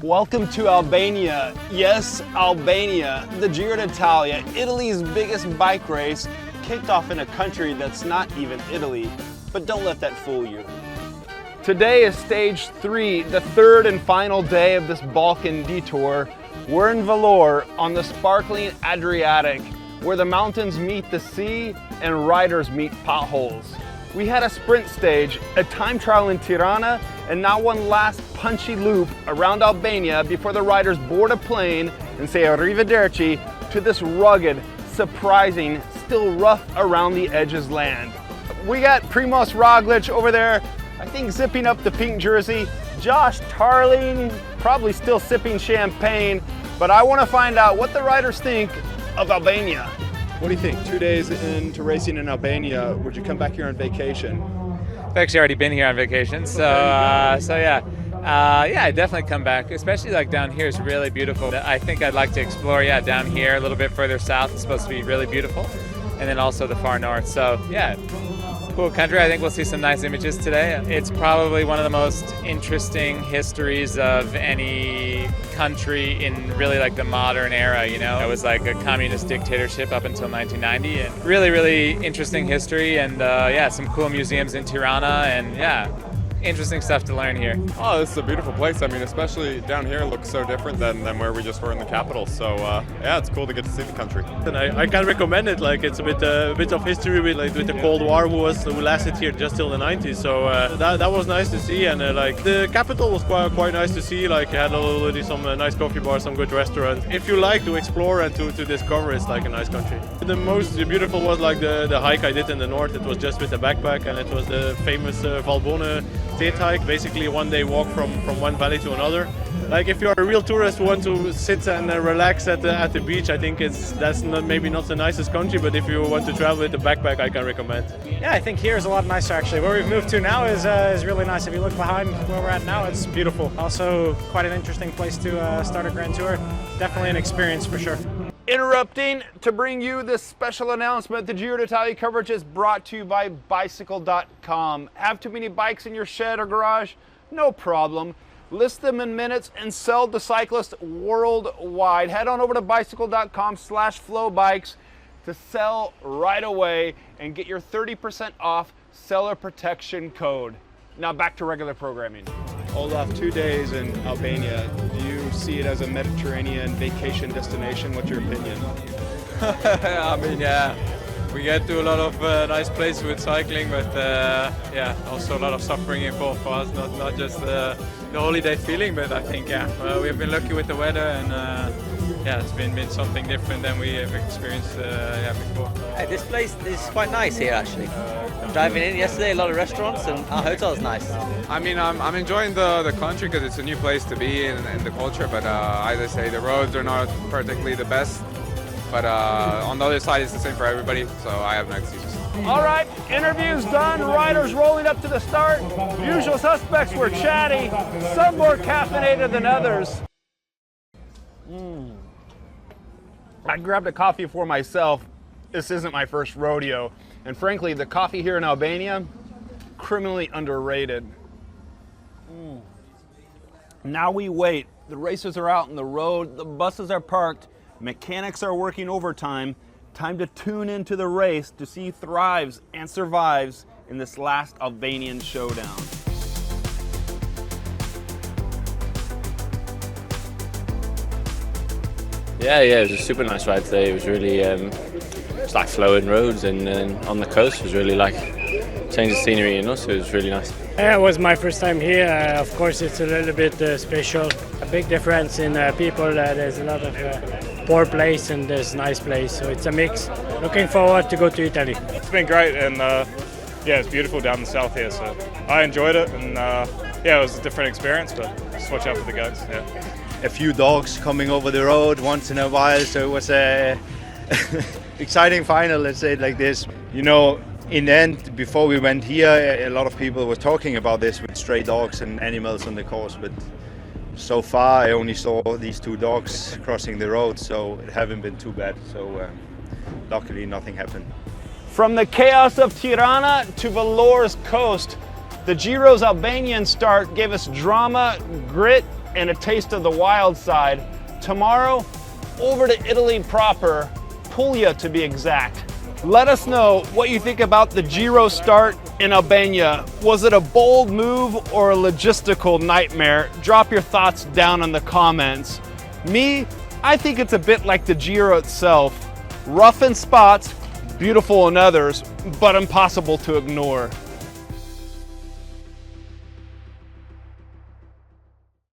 Welcome to Albania. Yes, Albania, the Giro d'Italia, Italy's biggest bike race, kicked off in a country that's not even Italy, but don't let that fool you. Today is stage 3, the third and final day of this Balkan detour. We're in Vlorë on the sparkling Adriatic, where the mountains meet the sea and riders meet potholes. We had a sprint stage, a time trial in Tirana, and now one last punchy loop around Albania before the riders board a plane and say arrivederci to this rugged, surprising, still rough around the edges land. We got Primoz Roglic over there, I think zipping up the pink jersey. Josh Tarling, probably still sipping champagne, but I want to find out what the riders think of Albania. What do you think? 2 days into racing in Albania, would you come back here on vacation? I've actually already been here on vacation, so yeah, I'd definitely come back. Especially like down here is really beautiful. I think I'd like to explore, down here a little bit further south. It's supposed to be really beautiful, and then also the far north. So yeah, cool country. I think we'll see some nice images today. It's probably one of the most interesting histories of any country in really like the modern era, you know. It was like a communist dictatorship up until 1990, and really interesting history, and some cool museums in Tirana, and interesting stuff to learn here. Oh, this is a beautiful place. I mean, especially down here, it looks so different than where we just were in the capital. So it's cool to get to see the country. And I can recommend it. Like, it's a bit of history with the Cold War, who lasted here just till the 90s. So that was nice to see, and the capital was quite nice to see. Like, it had already some nice coffee bars, some good restaurants. If you like to explore and to discover, it's like a nice country. The most beautiful was like the hike I did in the north. It was just with a backpack, and it was the famous Valbona hike, basically one day walk from one valley to another. Like, if you're a real tourist who want to sit and relax at the beach, I think that's maybe not the nicest country, but if you want to travel with a backpack, I can recommend. Yeah, I think here is a lot nicer actually. Where we've moved to now is really nice. If you look behind where we're at now, it's beautiful. Also quite an interesting place to start a Grand Tour. Definitely an experience for sure. Interrupting to bring you this special announcement. The Giro d'Italia coverage is brought to you by Bicycle.com. Have too many bikes in your shed or garage? No problem. List them in minutes and sell to cyclists worldwide. Head on over to Bicycle.com/FloBikes to sell right away and get your 30% off seller protection code. Now back to regular programming. Olaf, 2 days in Albania. Do you see it as a Mediterranean vacation destination? What's your opinion? I mean, we get to a lot of nice places with cycling, but also a lot of suffering involved for us. Not just the holiday feeling, but I think we've been lucky with the weather, and it's been something different than we have experienced before. This place is quite nice here actually. Driving in yesterday, a lot of restaurants, and our hotel is nice. I mean, I'm enjoying the country because it's a new place to be in, and the culture, but as I say, the roads are not particularly the best. But on the other side, it's the same for everybody, so I have no excuses. All right, interviews done, riders rolling up to the start. Usual suspects were chatty, some more caffeinated than others. I grabbed a coffee for myself. This isn't my first rodeo. And frankly, the coffee here in Albania, criminally underrated. Now we wait. The racers are out on the road, the buses are parked, mechanics are working overtime. Time to tune into the race to see who thrives and survives in this last Albanian showdown. Yeah, it was a super nice ride today. It was really, it's like flowing roads, and on the coast was really like change of scenery, so it was really nice. Yeah, it was my first time here. Of course, it's a little bit special. A big difference in people. There's a lot of poor place and there's nice place, so it's a mix. Looking forward to go to Italy. It's been great, and it's beautiful down in the south here, so I enjoyed it, and it was a different experience, but just watch out for the goats. A few dogs coming over the road once in a while, so it was a exciting final, let's say it like this. You know, in the end, before we went here, a lot of people were talking about this with stray dogs and animals on the course, but so far I only saw these 2 dogs crossing the road, so it haven't been too bad. So luckily nothing happened. From the chaos of Tirana to Vlorë's coast, the Giro's Albanian start gave us drama, grit, and a taste of the wild side. Tomorrow, over to Italy proper, Puglia to be exact. Let us know what you think about the Giro start in Albania. Was it a bold move or a logistical nightmare? Drop your thoughts down in the comments. Me, I think it's a bit like the Giro itself. Rough in spots, beautiful in others, but impossible to ignore.